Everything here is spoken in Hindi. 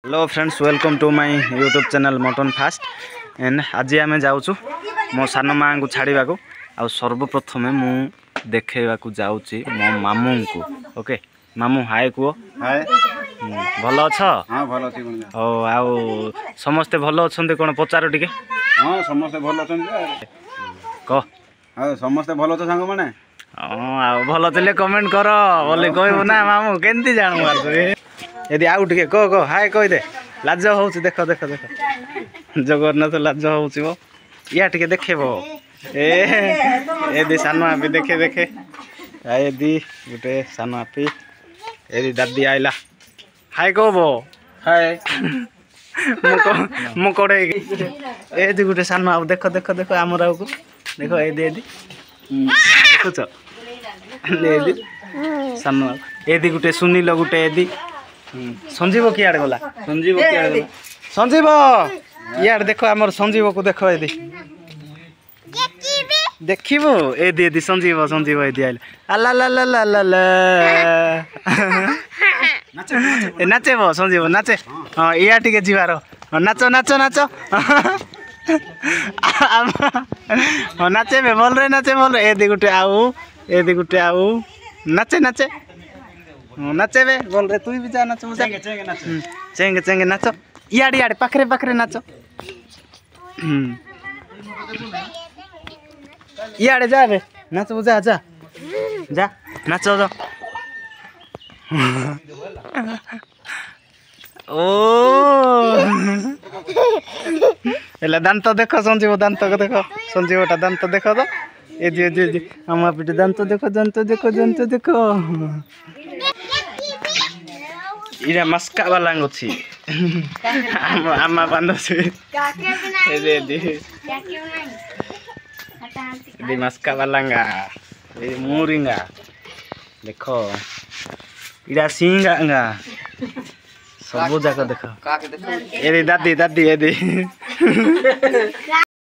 Hello friends, welcome to my YouTube channel mutton fast. And आज आम जाऊँ मो सान माँ को छाड़ा को आ सर्वप्रथम मु देखा जाऊँगी मो मामू को। ओके मामू हाय कुह। हाय भल अछ? हाँ भल अच्छी ओ आउ समस्ते भल अच्छा कौन पचार टिके? हाँ समस्ते भल अच्छा कह। हाँ समस्ते भल अच्छ सांग मैंने हाँ भल थे कमेंट कर बोले कहबू ना मामू केमती जानू यदि आउ टे कह कह हाय कहदे लाज हो देख देख देख जगन्नाथ लाज हो या टे देखेब ए सान आपी देखे देखे यदि गोटे सान आपी यदि दादी आइला हाय कहब हाय मु कड़े ए गोटे सान आप देख देख देख आमर आउ को देख ए देखुच सान ए गोटे सुनील गोटे ए संजीव किए गला संजीव संजीव यार देख आमर संजीव को देख यदि देखिबो एदी संजीव संजीव यदि आइल अल्ला ला ला ला ला ला नाचेब संजीव नाचे। हाँ या टिके जीवार नाच नाच नाच हाँ नाचेबे भल रे नाचे भल रे एदी गुटे आउ नाचे नाचे नाचेबे बोल रे तू भी जा नाच चेंगे चेंगे नाच इयाड़े इयाड़े पाखरे पाखरे नाच इयाड़े जा बे नाच जा जा जा नाच जा ओ एला दांत देख संजीव दांत देख संजीवटा दांत देख तो ए आम पिटे दांत देख दांत देख दांत देख इरा मस्का वाला अच्छी आमा बांधुची मस्का वाला मुरिंगा देख इरा सिंगा सब जाक देख ए दादी दादी ए